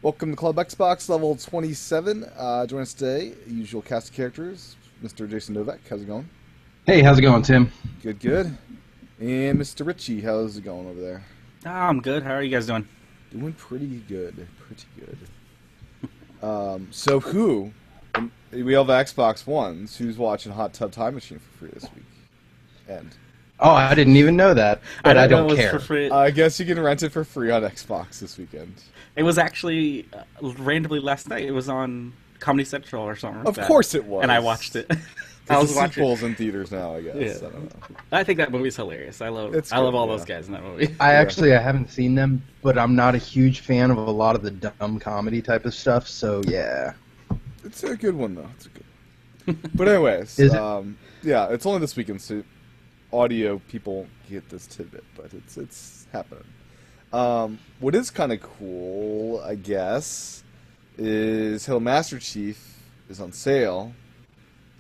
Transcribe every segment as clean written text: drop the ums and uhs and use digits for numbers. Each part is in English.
Welcome to Club Xbox, level 27. Join us today, usual cast of characters. Mr. Jason Novak, how's it going? Hey, how's it going, Tim? Good, good. And Mr. Ritchie, how's it going over there? I'm good. How are you guys doing? Doing pretty good, pretty good. So who, we all have Xbox Ones, who's watching Hot Tub Time Machine for free this week? And Oh, I didn't even know that, but I didn't know don't it was care. for free. I guess you can rent it for free on Xbox this weekend. It was actually randomly last night. It was on Comedy Central or something like Of that. course it was. And I watched it. I There's was a watching. sequel's in theaters now, I guess. Yeah. I don't know. I think that movie's hilarious. I love. It's I love good, all yeah. those guys in that movie. I haven't seen them, but I'm not a huge fan of a lot of the dumb comedy type of stuff. So yeah, It's a good one, though. It's a good one. But anyways, Is it? yeah, it's only this weekend, so audio people get this tidbit, but it's happening. What is kind of cool, I guess, is Halo Master Chief is on sale.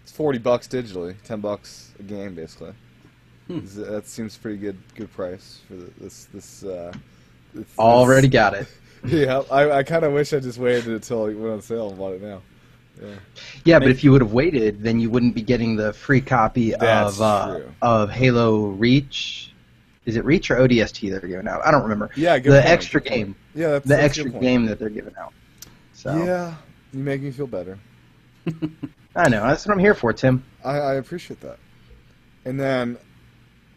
It's $40 digitally, $10 a game, basically. That seems pretty good price for already got it. Yeah, I kind of wish I just waited until it went on sale and bought it now. Yeah. Yeah, but if you would have waited, then you wouldn't be getting the free copy That's true. of Halo Reach. Is it Reach or ODST they're giving out? I don't remember. Yeah, good The point, extra good point. game, Yeah, that's the a extra good point. game that they're giving out. So Yeah, you make me feel better. I know that's what I'm here for, Tim. I appreciate that. And then,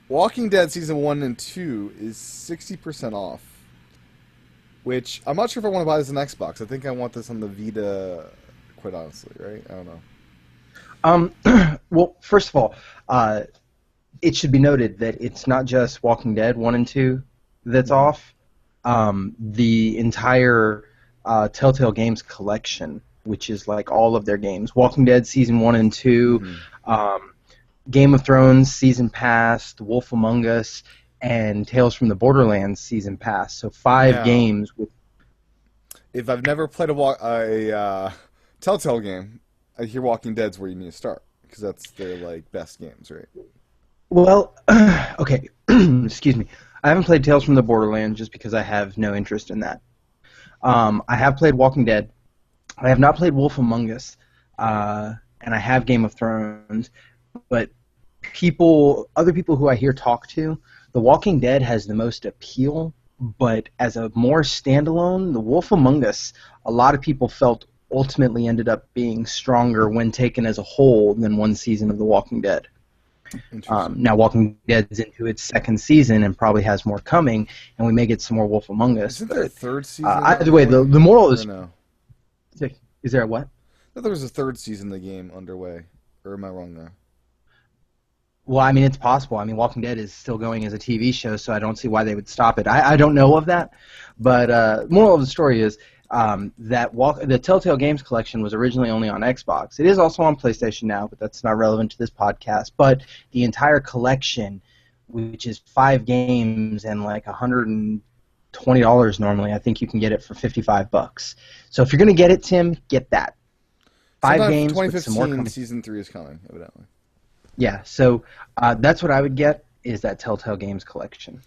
Walking Dead Season 1 and 2 is 60% off. Which, I'm not sure if I want to buy this on Xbox. I think I want this on the Vita, quite honestly, right? I don't know. Well, first of all, it should be noted that it's not just Walking Dead 1 and 2 that's off. The entire Telltale Games collection, which is like all of their games, Walking Dead Season 1 and 2, Game of Thrones Season Pass, The Wolf Among Us, and Tales from the Borderlands Season Pass. So 5 Now- games with If I've never played a Telltale game, I hear Walking Dead's where you need to start. Because that's their, like, best games, right? Well, okay, excuse me. I haven't played Tales from the Borderlands just because I have no interest in that. I have played Walking Dead. I have not played Wolf Among Us, and I have Game of Thrones. But other people who I hear talk to, The Walking Dead has the most appeal. But as a more standalone, The Wolf Among Us, a lot of people felt ultimately ended up being stronger when taken as a whole than one season of The Walking Dead. Interesting. Now, Walking Dead's into its second season and probably has more coming, and we may get some more Wolf Among Us. Isn't there a But third season? either way, the moral is, Or no? is there a what? I thought there was a third season of the game underway. Or am I wrong there? Well, I mean, it's possible. I mean, Walking Dead is still going as a TV show, so I don't see why they would stop it. I don't know of that, but moral of the story is the Telltale Games collection was originally only on Xbox. It is also on PlayStation now, but that's not relevant to this podcast. But the entire collection, which is 5 games and like $120 normally, I think you can get it for $55. So if you're gonna get it, Tim, get that. 5 Sometime games with some more 2015 coming. Season 3 is coming, evidently. Yeah, so that's what I would get is that Telltale Games collection.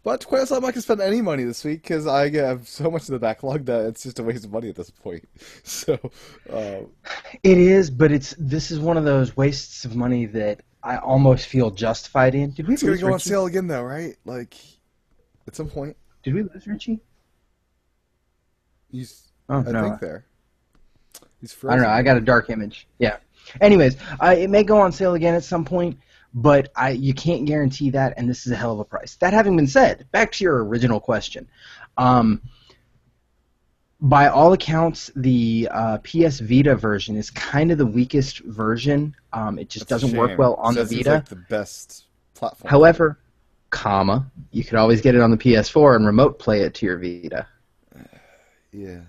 But quite honestly, I'm not going to spend any money this week because I have so much in the backlog that it's just a waste of money at this point. So, It is, but this is one of those wastes of money that I almost feel justified in. Did we it's going lose to go on Richie? sale again, though, right? Like, at some point. Did we lose Richie? He's, Oh, I no. think there. He's I frozen. don't know. I got a dark image. Yeah. Anyways, it may go on sale again at some point, but you can't guarantee that, and this is a hell of a price. That having been said, back to your original question. By all accounts, the PS Vita version is kind of the weakest version. It just That's a doesn't work shame, well on 'cause the that seems Vita. like the best platform. However, you could always get it on the PS4 and remote play it to your Vita. Yeah.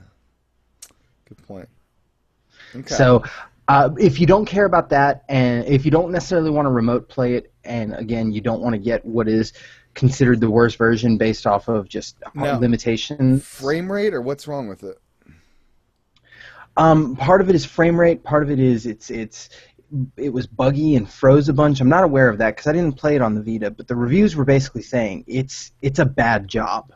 Good point. Okay. So, if you don't care about that, and if you don't necessarily want to remote play it, and again, you don't want to get what is considered the worst version based off of just Now, limitations. frame rate, or what's wrong with it? Part of it is frame rate. Part of it is it was buggy and froze a bunch. I'm not aware of that because I didn't play it on the Vita, but the reviews were basically saying it's a bad job.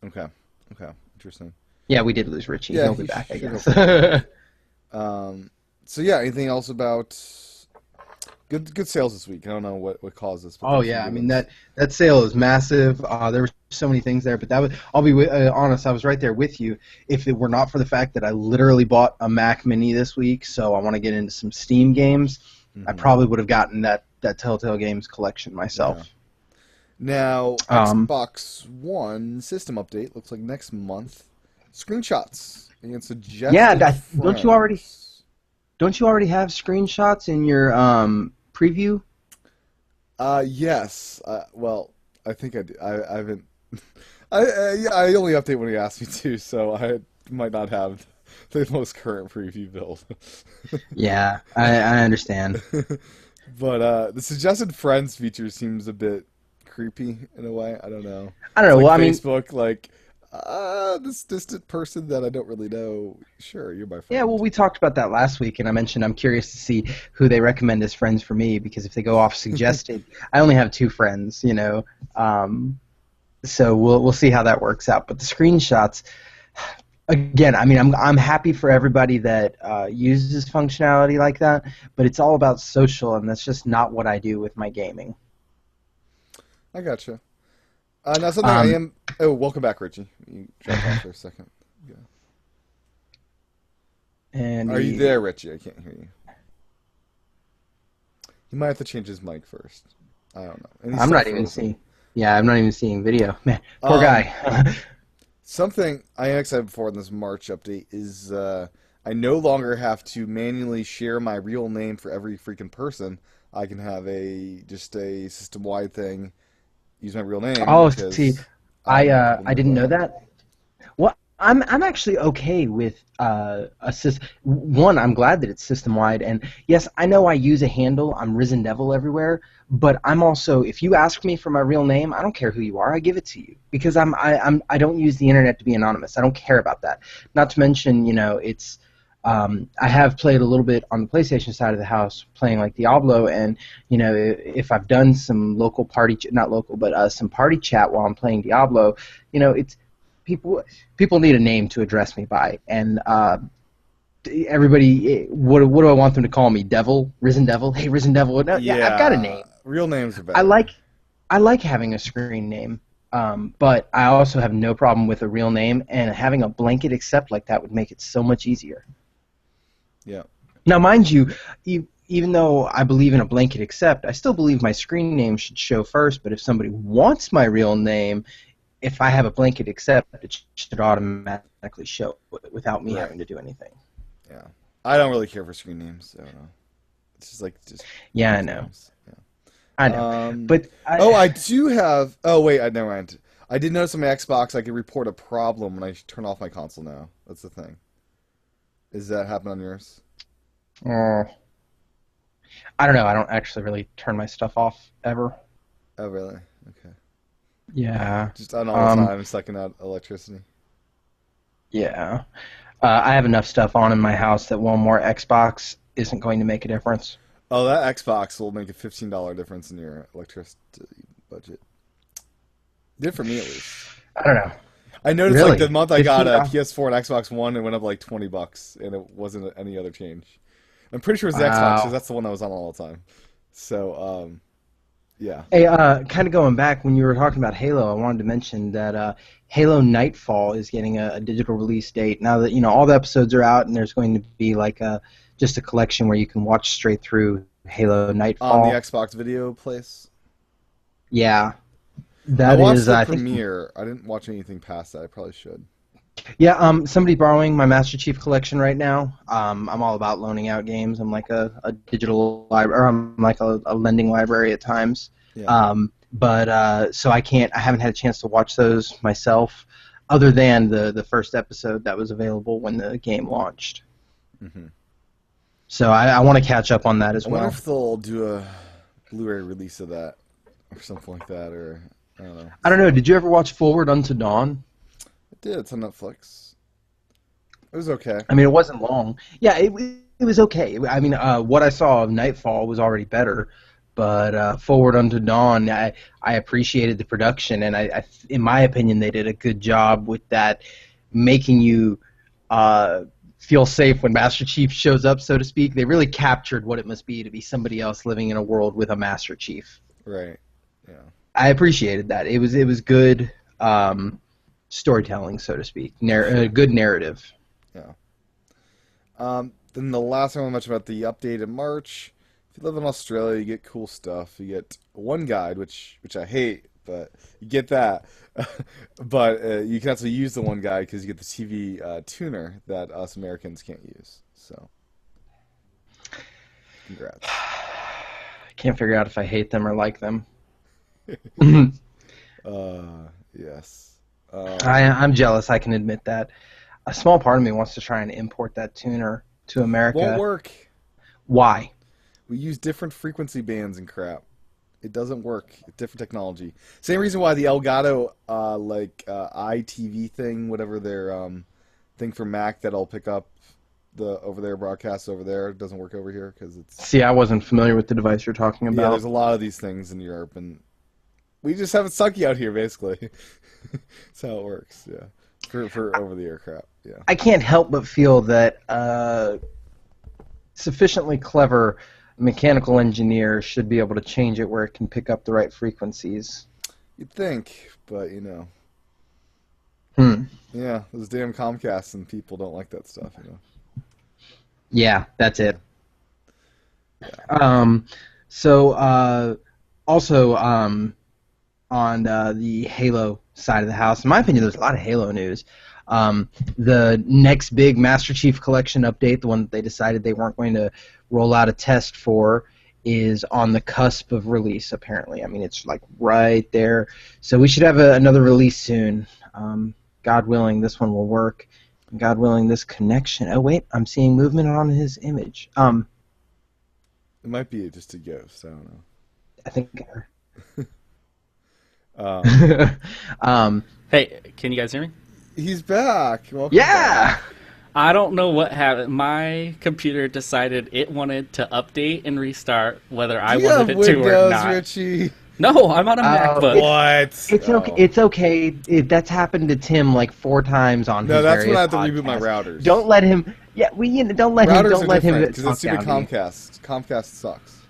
Okay. Okay. Interesting. Yeah, we did lose Richie. Yeah, He'll be he back, I should guess. So yeah, anything else about good sales this week? I don't know what caused this. But Oh there's some yeah, I good mean ones. that sale is massive. There were so many things there, but that was I'll be honest. I was right there with you. If it were not for the fact that I literally bought a Mac Mini this week, so I want to get into some Steam games, I Mhm. probably would have gotten that Telltale Games collection Yeah. myself. Now, Um, Xbox One system update looks like next month. Screenshots against yeah, suggested friends. don't you already have screenshots in your preview? Yes. Well, I think I do. I haven't. I only update when he asks me to, so I might not have the most current preview build. Yeah, I understand. But the suggested friends feature seems a bit creepy in a way. I don't know. I don't It's know. like Well, I mean, Facebook, like this distant person that I don't really know. Sure, you're my yeah, well, friend. we talked about that last week, and I mentioned I'm curious to see who they recommend as friends for me because if they go off suggested, I only have 2 friends, so we'll see how that works out. But the screenshots, again, I mean, I'm happy for everybody that uses functionality like that, but it's all about social, and that's just not what I do with my gaming. I gotcha. Now something I Um, am. Oh, welcome back, Richie. You dropped off for a second. Yeah. and Are you there, Richie? I can't hear you. He might have to change his mic first. I don't know. And he's I'm still not even frozen. seeing. Yeah, I'm not even seeing video. Man, poor Um, guy. Something I am excited for in this March update is I no longer have to manually share my real name for every freaking person. I can have just a system-wide thing. Use my real name Oh, see, because I don't want people to I know didn't who I know am. that. Well, I'm actually okay with one. I'm glad that it's system wide, and yes, I know I use a handle. I'm Risen Devil everywhere, but I'm also if you ask me for my real name, I don't care who you are. I give it to you because I don't use the internet to be anonymous. I don't care about that. Not to mention, it's. I have played a little bit on the PlayStation side of the house, playing like Diablo, and if I've done some local not local, but some party chat while I'm playing Diablo, it's people need a name to address me by, and everybody, what do I want them to call me? Devil, Risen Devil. Hey, Risen Devil. No, yeah, I've got a Yeah, name. real names are I better. like I like having a screen name, but I also have no problem with a real name, and having a blanket accept like that would make it so much easier. Yeah. Now, mind you, even though I believe in a blanket accept, I still believe my screen name should show first. But if somebody wants my real name, if I have a blanket accept, it should automatically show without me Right. having to do anything. Yeah. I don't really care for screen names. I don't know. It's just Yeah, I use know. names. Yeah. I know. But Oh, I do have. Oh, wait, never mind. I did notice on my Xbox I can report a problem when I turn off my console now. That's the thing. Is that happen on yours? uh, I don't know. I don't actually really turn my stuff off ever. Oh, really? Okay. Yeah. Just on all the Um. time, sucking out electricity. Yeah. I have enough stuff on in my house that one more Xbox isn't going to make a difference. Oh, that Xbox will make a $15 difference in your electricity budget. Did for me at least. I don't know. I noticed like Really? the month I got a $15? PS4 and Xbox One, it went up like $20, and it wasn't any other change. I'm pretty sure it was the Xbox because Wow. that's the one that was on all the time. So, yeah. Hey, kind of going back when you were talking about Halo, I wanted to mention that Halo Nightfall is getting a digital release date now that all the episodes are out, and there's going to be like just a collection where you can watch straight through Halo On the Nightfall. Xbox video place. Yeah, I that watched is, the I think. premiere. I didn't watch anything past that. I probably should. Yeah, somebody borrowing my Master Chief collection right now. I'm all about loaning out games. I'm like a digital library, or I'm like a lending library at times. Yeah. But so I haven't had a chance to watch those myself, other than the first episode that was available when the game launched. Hmm. So I want to catch up on that as I wonder well. if they'll do a Blu-ray release of that or something like that, or I don't know. I don't know. Did you ever watch Forward Unto Dawn? It did. It's on Netflix. It was okay. I mean, it wasn't long. Yeah, it was okay. I mean, what I saw of Nightfall was already better, but Forward Unto Dawn, I appreciated the production, and in my opinion, they did a good job with that making you feel safe when Master Chief shows up, so to speak. They really captured what it must be to be somebody else living in a world with a Master Chief. Right. Yeah. I appreciated that. It was good storytelling, so to speak. Good narrative. Yeah. Then the last thing I want to mention about the update in March. If you live in Australia, you get cool stuff. You get one guide, which I hate, but you get that. But you can also use the one guide because you get the TV tuner that us Americans can't use. So, congrats. I can't figure out if I hate them or like them. Yes. I'm jealous. I can admit that. A small part of me wants to try and import that tuner to America. Won't work. Why? We use different frequency bands and crap. It doesn't work. It's different technology. Same reason why the Elgato iTV thing, whatever their thing for Mac that'll pick up the over-there broadcasts over there, doesn't work over here because it's. See, I wasn't familiar with the device you're talking about. Yeah, there's a lot of these things in Europe, and we just have it sucky out here, basically. That's how it works. Yeah, for over-the-air crap. Yeah. I can't help but feel that sufficiently clever mechanical engineer should be able to change it where it can pick up the right frequencies. You'd think, but yeah, those damn Comcasts and people don't like that stuff, Yeah, that's it. Yeah. Also on the Halo side of the house, in my opinion, there's a lot of Halo news. The next big Master Chief Collection update, the one that they decided they weren't going to roll out a test for, is on the cusp of release, apparently. I mean, it's like right there. So we should have another release soon. God willing, this one will work. God willing, this connection... Oh, wait, I'm seeing movement on his image. It might be just a ghost. I don't know. I think... Hey, can you guys hear me? He's back. Welcome Yeah! back. I don't know what happened. My computer decided it wanted to update and restart, whether I Do you wanted have it to or Windows, not. Richie? No, I'm on a MacBook. What? It's okay. It's okay. That's happened to Tim like 4 times on No, his that's when I various have to reboot my podcasts. routers. Don't let him. Yeah, don't let him. Routers Don't are let him different because talk it's stupid down to you. Comcast. Comcast sucks.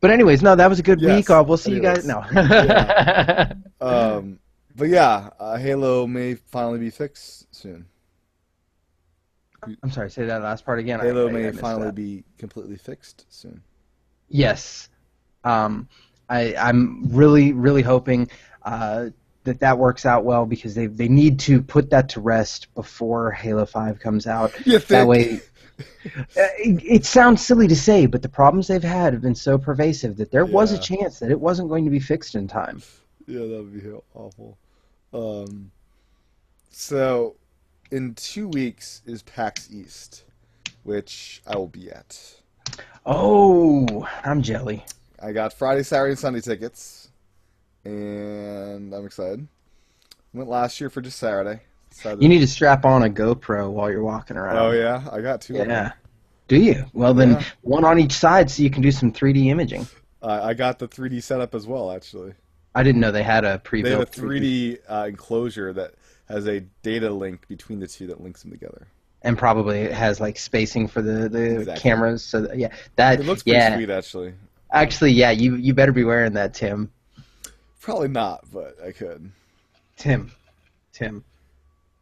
But anyways, no, that was a good Yes, week. We'll see anyways. you guys. No. Yeah. But yeah, Halo may finally be fixed soon. I'm sorry. Say that last part again. Halo I may missed finally that. be completely fixed soon. Yes. I'm really hoping that works out well because they need to put that to rest before Halo 5 comes out. You think? That way. It sounds silly to say, but the problems they've had have been so pervasive that there was a Yeah. chance that it wasn't going to be fixed in time. Yeah, that would be awful. So, in 2 weeks is PAX East, which I will be at. Oh, I'm jelly. I got Friday, Saturday, and Sunday tickets, and I'm excited. Went last year for just Saturday. You need to strap on a GoPro while you're walking around. Oh yeah, I got 2 of them. Yeah. Do you? Well, then Yeah. one on each side so you can do some 3D imaging. I got the 3D setup as well, actually. I didn't know they had a They have pre-built a 3D enclosure that has a data link between the two that links them together. and probably it has like spacing for the Exactly. cameras. So that It looks pretty yeah. sweet, actually. Actually, yeah, you better be wearing that, Tim. Probably not, but I could. Tim. I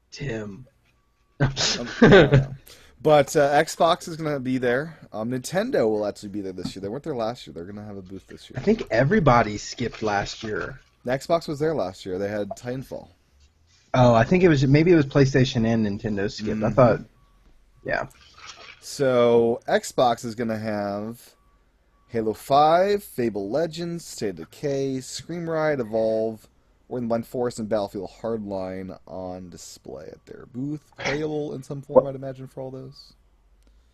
don't know. But Xbox is going to be there. Nintendo will actually be there this year. They weren't there last year. They're going to have a booth this year. I think everybody skipped last year. The Xbox was there last year. They had Titanfall. Oh, I think maybe it was PlayStation and Nintendo skipped. I thought, yeah. So Xbox is going to have Halo 5, Fable Legends, State of Decay, Scream Ride, Evolve, Ori and the Blind Forest, and Battlefield Hardline on display at their booth. Playable in some form, I'd imagine, for all those.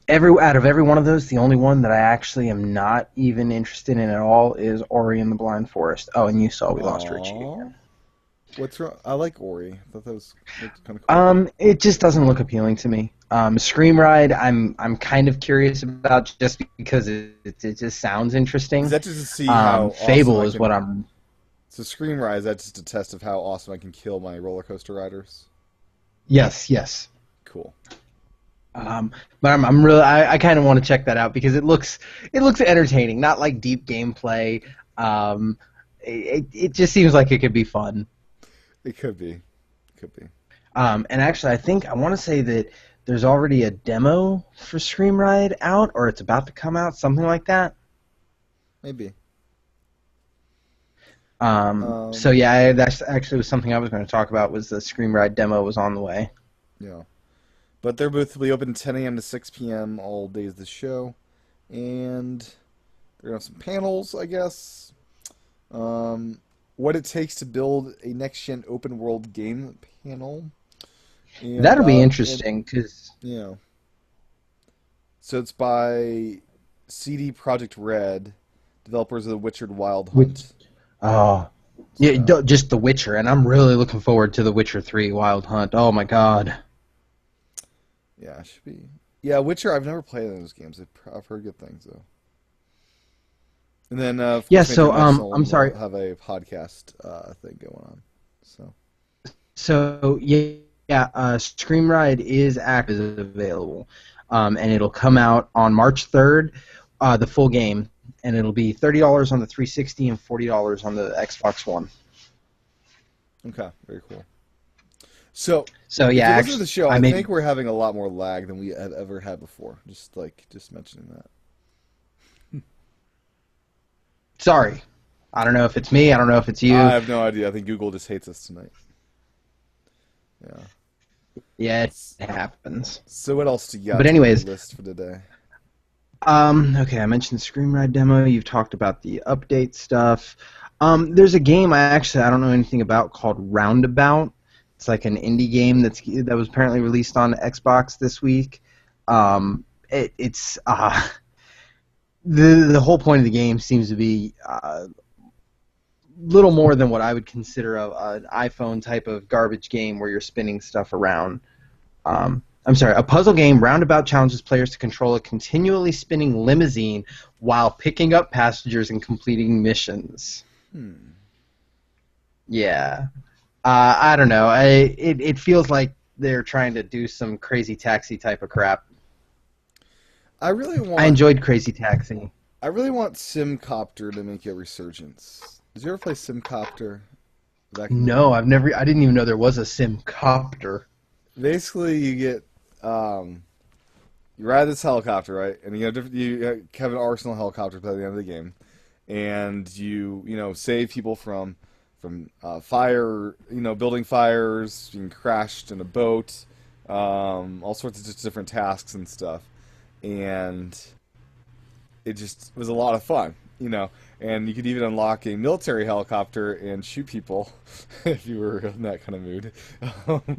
Out of every one of those, the only one that I actually am not even interested in at all is Ori and the Blind Forest. Oh, and you saw we lost Richie again. What's wrong? I like Ori. I thought that was kind of cool. It just doesn't look appealing to me. Scream Ride, I'm kind of curious about just because it just sounds interesting. Is that just to see how Fable awesome I is can- what I'm. So Scream Ride, is that just a test of how awesome I can kill my roller coaster riders? Yes, yes. Cool. But I'm really I kind of want to check that out because it looks entertaining, not like deep gameplay. It just seems like it could be fun. It could be. Could be. And actually, I want to say that there's already a demo for Scream Ride out, or it's about to come out, something like that. Maybe. So yeah, that's actually was something I was going to talk about. Was the Scream Ride demo was on the way. Yeah. But their booth will be open 10 a.m. to 6 p.m. all days of the show. And they're going to have some panels, I guess. What it takes to build a next-gen open-world game panel. And, That'll be interesting, because... Yeah. So it's by CD Projekt Red, developers of The Witcher Wild Hunt. Yeah, just The Witcher, and I'm really looking forward to The Witcher 3 Wild Hunt. Oh my god. Yeah, it should be. Yeah, Witcher, I've never played any of those games. I've heard good things, though. And then, yeah, so, I'm sorry. We'll have a podcast thing going on. So, yeah, Scream Ride is available, and it'll come out on March 3rd, the full game, and it'll be $30 on the 360 and $40 on the Xbox One. Okay, very cool. So yeah, listen to the show. I think we're having a lot more lag than we have ever had before. Just mentioning that. Sorry, I don't know if it's me. I don't know if it's you. I have no idea. I think Google just hates us tonight. Yeah. Yeah, it happens. So what else do you got? But anyways, on the list for today. Okay, I mentioned the Scream Ride demo. You've talked about the update stuff. There's a game I don't know anything about called Roundabout. It's like an indie game that was apparently released on Xbox this week. It's the whole point of the game seems to be little more than what I would consider an iPhone type of garbage game where you're spinning stuff around. I'm sorry, a puzzle game. Roundabout challenges players to control a continually spinning limousine while picking up passengers and completing missions. Yeah. I don't know. It feels like they're trying to do some Crazy Taxi type of crap. I enjoyed Crazy Taxi. I really want Simcopter to make a resurgence. Did you ever play Simcopter? No, I didn't even know there was a Simcopter. Basically, you get you ride this helicopter, right? And you have an arsenal of helicopters by the end of the game, and you save people from fire, building fires, being crashed in a boat, all sorts of just different tasks and stuff. And it just was a lot of fun, And you could even unlock a military helicopter and shoot people if you were in that kind of mood.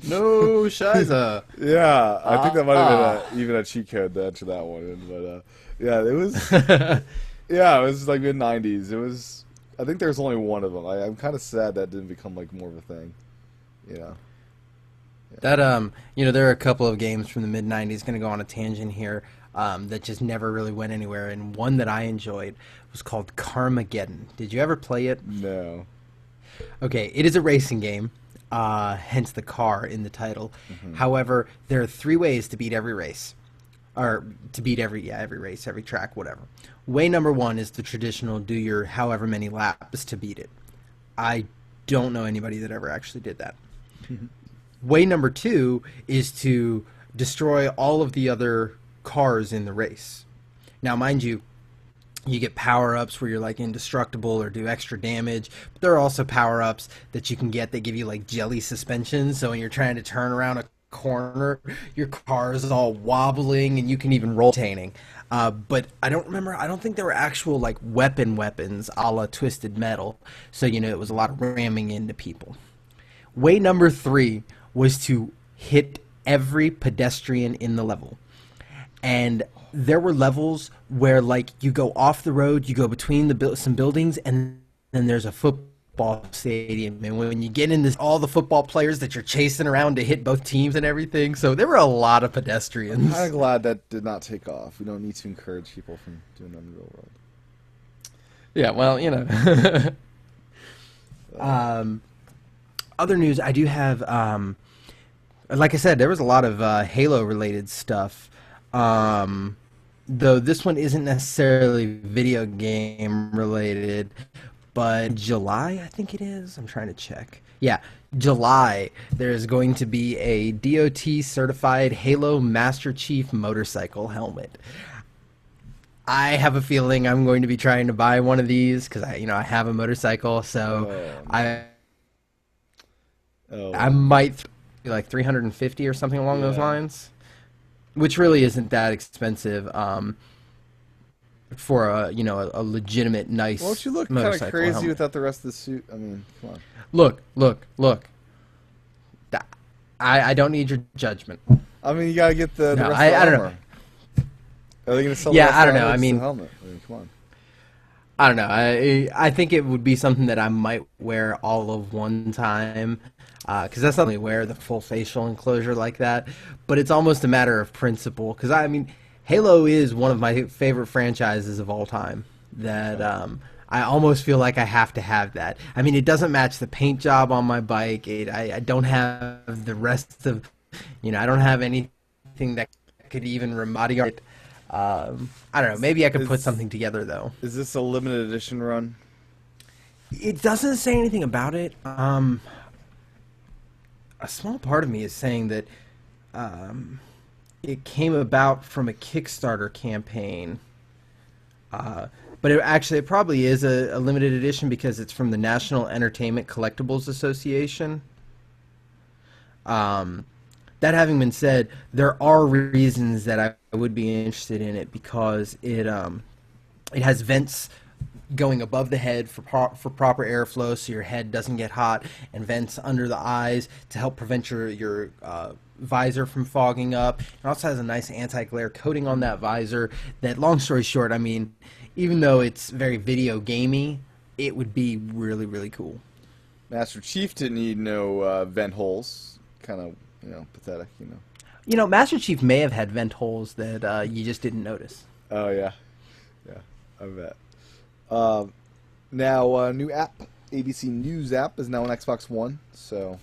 No, Shiza. Yeah, I think that might have been even a cheat code to enter that one in. But yeah, it was. Yeah, it was like mid-90s. It was. I think there's only one of them. I'm kind of sad that didn't become like more of a thing. Yeah. That there are a couple of games from the mid-90s. Going to go on a tangent here. That just never really went anywhere, and one that I enjoyed was called Carmageddon. Did you ever play it? No. Okay, it is a racing game, hence the car in the title. Mm-hmm. However, there are 3 ways to beat every race. Or to beat every race, every track, whatever. Way number 1 is the traditional do your however many laps to beat it. I don't know anybody that ever actually did that. Mm-hmm. Way number 2 is to destroy all of the other cars in the race. Now, mind you, you get power-ups where you're like indestructible or do extra damage, but there are also power-ups that you can get that give you like jelly suspension, so when you're trying to turn around a corner, your car is all wobbling and you can even rotating. But I don't think there were actual like weapons a la Twisted Metal, so it was a lot of ramming into people. Way number 3 was to hit every pedestrian in the level. And there were levels where, like, you go off the road, you go between some buildings, and then there's a football stadium. And when you get in all the football players that you're chasing around to hit both teams and everything. So there were a lot of pedestrians. I'm kind of glad that did not take off. We don't need to encourage people from doing that in the real world. Yeah, well, Other news, I do have like I said, there was a lot of Halo-related stuff. Though this one isn't necessarily video game related, but July, I think it is. I'm trying to check. Yeah, July, there's going to be a DOT certified Halo Master Chief motorcycle helmet. I have a feeling I'm going to be trying to buy one of these because I have a motorcycle, so I might be like 350 or something along those lines, which really isn't that expensive for a legitimate nice. Won't you look kind of crazy helmet without the rest of the suit? I mean, come on. Look. I don't need your judgment. I mean, you gotta get the rest of the I don't armor. know. Are they gonna sell? Yeah, the I don't know. I mean, helmet. I mean, come on. I don't know. I think it would be something that I might wear all of one time, because that's not only wear the full facial enclosure like that, but it's almost a matter of principle. Because I mean, Halo is one of my favorite franchises of all time. That I almost feel like I have to have that. I mean, it doesn't match the paint job on my bike. I don't have the rest of, I don't have anything that could even remodify it. I don't know. Maybe I could put something together, though. Is this a limited edition run? It doesn't say anything about it. A small part of me is saying that it came about from a Kickstarter campaign. But it probably is a limited edition because it's from the National Entertainment Collectibles Association. That having been said, there are reasons that I would be interested in it because it has vents going above the head for proper airflow so your head doesn't get hot, and vents under the eyes to help prevent your visor from fogging up. It also has a nice anti-glare coating on that visor that, long story short, I mean, even though it's very video gamey, it would be really, really cool. Master Chief didn't need no vent holes. Kind of, pathetic, Master Chief may have had vent holes that you just didn't notice. Oh, yeah. Yeah, I bet. Now, new app, ABC News app, is now on Xbox One, so...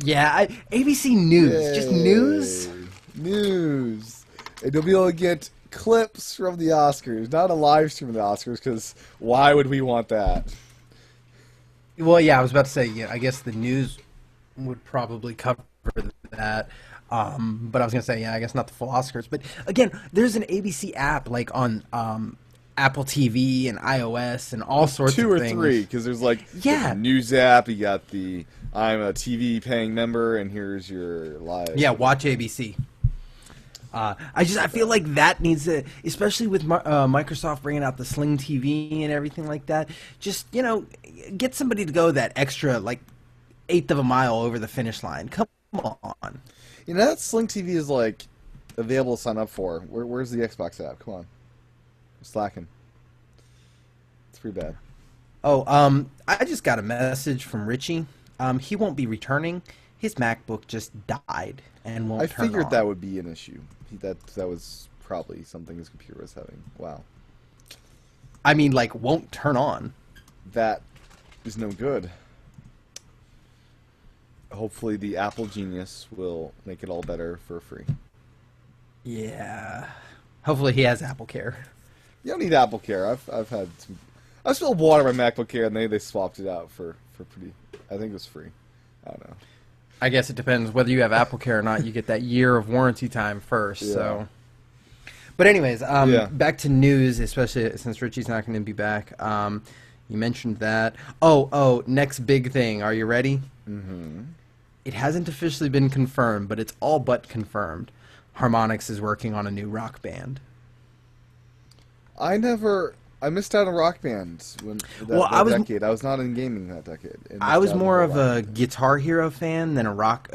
Yeah, ABC News. Yay. Just news? News. And you'll be able to get clips from the Oscars, not a live stream of the Oscars, because why would we want that? Well, yeah, I was about to say, I guess the news would probably cover that. But I was going to say, I guess not the full Oscars. But again, there's an ABC app like on Apple TV and iOS and all sorts of things. 2 or 3, because there's the news app, you got the I'm a TV paying member, and here's your live. Yeah, watch ABC. I feel like that needs to, especially with Microsoft bringing out the Sling TV and everything like that. Just get somebody to go that extra eighth of a mile over the finish line. Come on. That Sling TV is available to sign up for. Where's the Xbox app? Come on, I'm slacking. It's pretty bad. Oh, I just got a message from Richie. He won't be returning. His MacBook just died and won't turn on. I figured that would be an issue. That was probably something his computer was having. Wow. I mean, won't turn on. That is no good. Hopefully the Apple genius will make it all better for free. Yeah. Hopefully he has Apple Care. You don't need Apple Care. I've had some... I spilled water on my MacBook Air, and they swapped it out for pretty... I think it was free. I don't know. I guess it depends whether you have Apple Care or not. You get that year of warranty time first. Yeah. So, but anyways, back to news, especially since Richie's not going to be back. You mentioned that. Oh, next big thing. Are you ready? Mm-hmm. It hasn't officially been confirmed, but it's all but confirmed. Harmonix is working on a new Rock Band. I missed out on Rock Band that decade. I was not in gaming that decade. I was more of a Guitar Hero fan than a Rock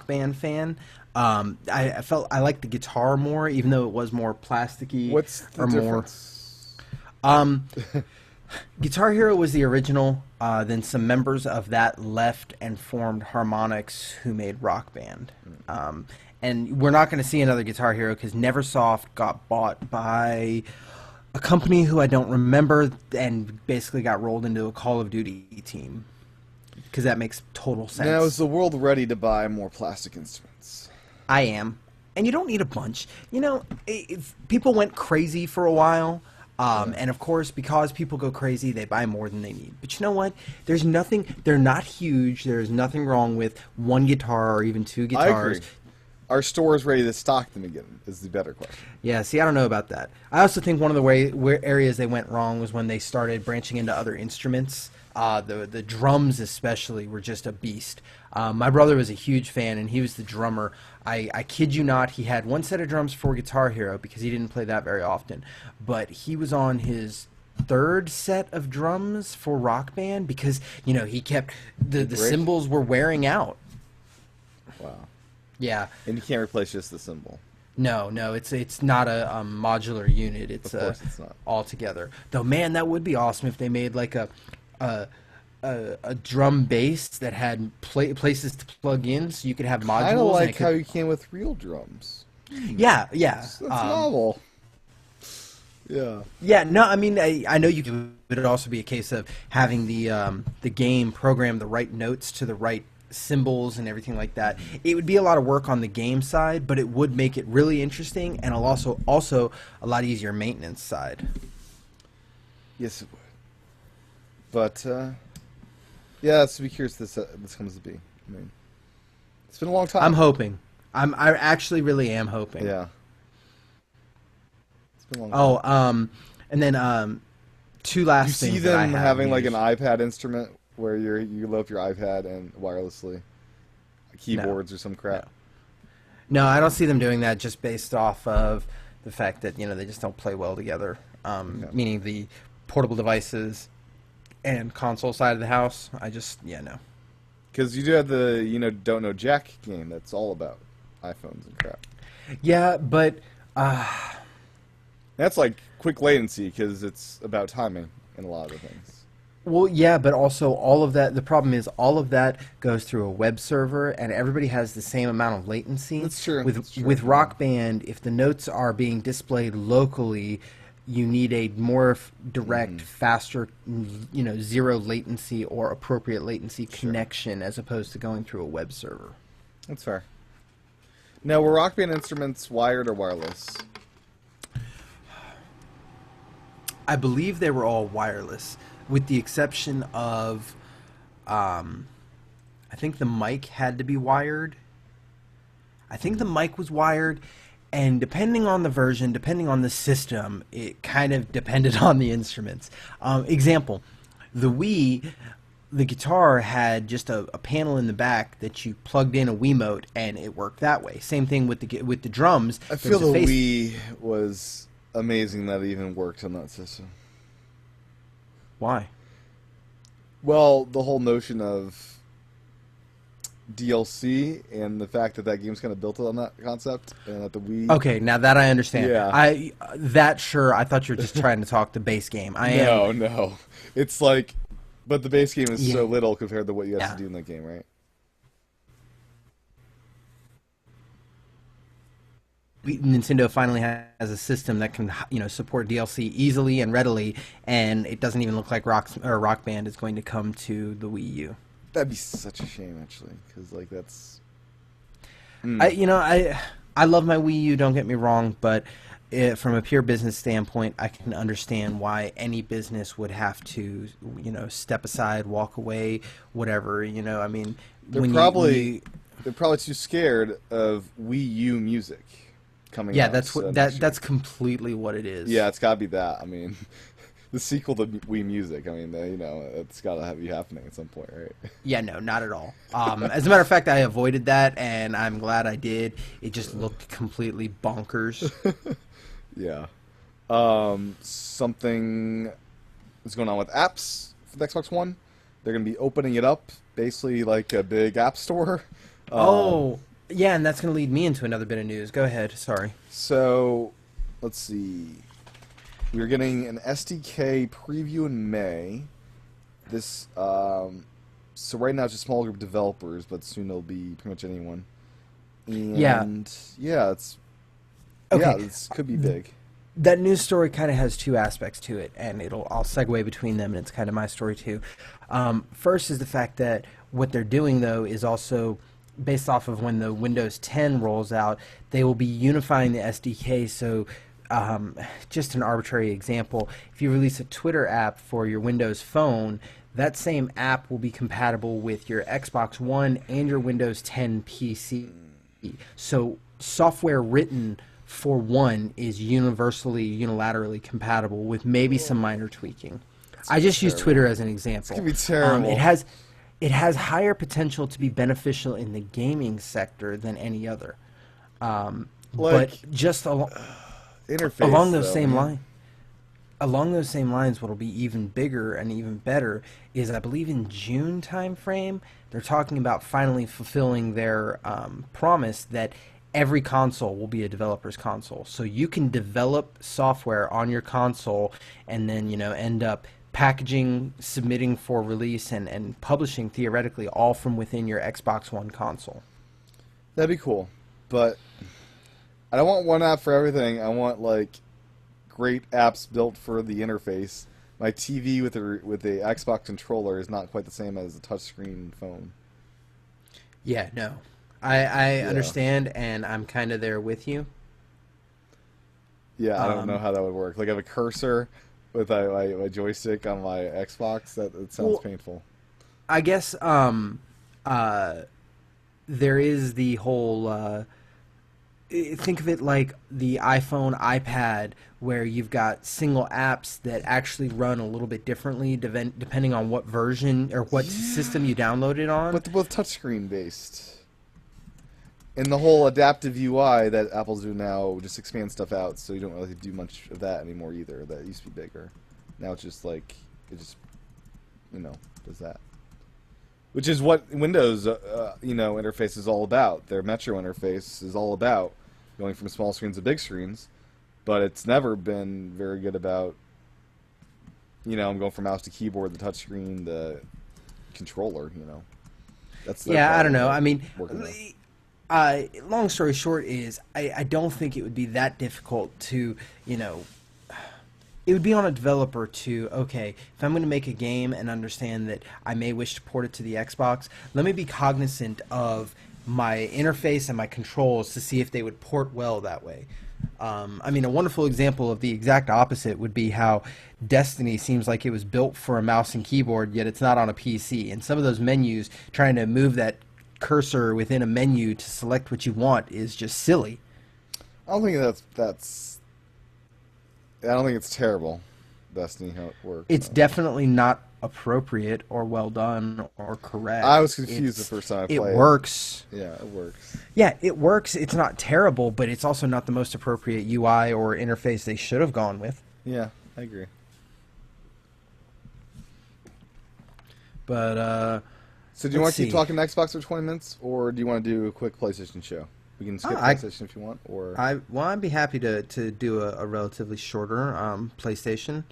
Band fan. I felt I liked the guitar more, even though it was more plasticky. What's the difference? Guitar Hero was the original. Then some members of that left and formed Harmonix, who made Rock Band. And we're not going to see another Guitar Hero because Neversoft got bought by a company who I don't remember and basically got rolled into a Call of Duty team. because that makes total sense. Now, is the world ready to buy more plastic instruments? I am. And you don't need a bunch. You know, if people went crazy for a while, and of course, because people go crazy, they buy more than they need. But you know what? There's nothing, they're not huge. There's nothing wrong with one guitar or even two I guitars. agree. Are stores ready to stock them again is the better question. Yeah, see, I don't know about that. I also think one of the where areas they went wrong was when they started branching into other instruments. The drums especially were just a beast. My brother was a huge fan, and he was the drummer. I kid you not, he had one set of drums for Guitar Hero because he didn't play that very often. But he was on his third set of drums for Rock Band because, you know, he kept... The cymbals were wearing out. Wow. Yeah. And you can't replace just the cymbal. No, it's not a modular unit. It's Of course it's not. all together. Though, man, that would be awesome if they made like a drum bass that had places to plug in, so you could have modules. Kind of like how you can with real drums. Yeah. That's novel. Yeah. Yeah, no, I mean, I know you could. It'd also be a case of having the game program the right notes to the right symbols and everything like that. It would be a lot of work on the game side, but it would make it really interesting, and also a lot easier maintenance side. Yes, it would. But yeah, so be curious this comes to be. I mean, it's been a long time. I'm hoping. I actually really am hoping. Yeah. It's been a long time. And then two last You things. see that I them have having like news. an iPad instrument where you load up your iPad and wirelessly keyboards or some crap. No, I don't see them doing that just based off of the fact that, you know, they just don't play well together. Meaning the portable devices and console side of the house. No. Because you do have the Don't Know Jack game that's all about iPhones and crap. Yeah, but That's like quick latency because it's about timing in a lot of the things. well, yeah, but also all of that. The problem is all of that goes through a web server, and everybody has the same amount of latency. That's true. With Rock Band, if the notes are being displayed locally, you need a more direct, faster, zero latency or appropriate latency connection as opposed to going through a web server. That's fair. Now, were Rock Band instruments wired or wireless? I believe they were all wireless, with the exception of, I think the mic had to be wired. I think the mic was wired, and depending on the version, depending on the system, it kind of depended on the instruments. Example, the Wii, the guitar had just a panel in the back that you plugged in a Wiimote, and it worked that way. Same thing with the drums. I feel There's a the face- Wii was amazing that it even worked on that system. Why? Well, the whole notion of DLC and the fact that game's kind of built on that concept, and that the Wii. Okay, now that I understand. Yeah. I thought you were just trying to talk the base game. No. It's like, but the base game is so Yeah. little compared to what you have Yeah. to do in that game, right? Nintendo finally has a system that can, support DLC easily and readily, and it doesn't even look like Rock Band is going to come to the Wii U. That'd be such a shame, actually, because like that's. I love my Wii U. Don't get me wrong, but from a pure business standpoint, I can understand why any business would have to, step aside, walk away, whatever. I mean, They're probably too scared of Wii U music coming yeah, out. that's so what next year. that's completely what it is. Yeah, it's got to be that. I mean, the sequel to Wii Music. I mean, it's got to be happening at some point, right? Yeah, no, not at all. As a matter of fact, I avoided that, and I'm glad I did. It just looked completely bonkers. Yeah. Something is going on with apps for the Xbox One. They're going to be opening it up, basically like a big app store. Yeah, and that's going to lead me into another bit of news. Go ahead. Sorry. So, let's see. We're getting an SDK preview in May. This, so right now it's a small group of developers, but soon it'll be pretty much anyone. And Yeah. yeah, it's. Okay. Yeah, this could be big. that news story kind of has two aspects to it, and I'll segue between them, and it's kind of my story too. First is the fact that what they're doing though is also based off of when the Windows 10 rolls out, they will be unifying the SDK. So, just an arbitrary example, if you release a Twitter app for your Windows phone, that same app will be compatible with your Xbox One and your Windows 10 PC. So, software written for one is unilaterally compatible with maybe some minor tweaking. I just use Twitter as an example. It's gonna be terrible. It has higher potential to be beneficial in the gaming sector than any other. But just Interface along those though, same man. lines. Along those same lines, what'll be even bigger and even better is, I believe, in June timeframe, they're talking about finally fulfilling their promise that every console will be a developer's console. So you can develop software on your console and then, end up packaging, submitting for release, and publishing, theoretically, all from within your Xbox One console. That'd be cool, but I don't want one app for everything. I want great apps built for the interface. My TV with the Xbox controller is not quite the same as a touchscreen phone. Yeah, no. I understand, and I'm kind of there with you. Yeah, I don't know how that would work. I have a cursor with my joystick on my Xbox. That sounds painful. I guess there is the whole... think of it like the iPhone, iPad, where you've got single apps that actually run a little bit differently depending on what version or what system you download it on. But they're both touchscreen based. And the whole adaptive UI that Apple's doing now just expands stuff out, so you don't really do much of that anymore either. That used to be bigger. Now it's just does that. Which is what Windows, interface is all about. Their Metro interface is all about going from small screens to big screens, but it's never been very good about, I'm going from mouse to keyboard, the touchscreen, the controller. That's I don't know. I mean, long story short is I don't think it would be that difficult to, it would be on a developer to, okay, if I'm going to make a game and understand that I may wish to port it to the Xbox, let me be cognizant of my interface and my controls to see if they would port well that way. I mean, a wonderful example of the exact opposite would be how Destiny seems like it was built for a mouse and keyboard, yet it's not on a PC. And some of those menus, trying to move that cursor within a menu to select what you want is just silly. I don't think I don't think it's terrible, Destiny, how it works. It's definitely not appropriate or well done or correct. I was confused the first time I played it. It works. Yeah, it works. Yeah, it works. It's not terrible, but it's also not the most appropriate UI or interface they should have gone with. Yeah, I agree. But, so do you want to keep talking Xbox for 20 minutes, or do you want to do a quick PlayStation show? We can skip PlayStation if you want, or... I'd be happy to do a relatively shorter PlayStation.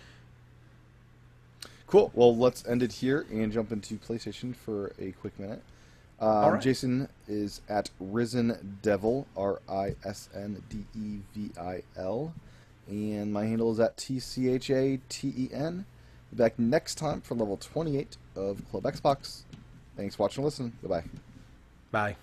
Cool. Well, let's end it here and jump into PlayStation for a quick minute. All right. Jason is at Risen Devil, RISNDEVIL, and my handle is at TCHATEN. Be back next time for level 28 of Club Xbox. Thanks for watching and listening. Goodbye. Bye.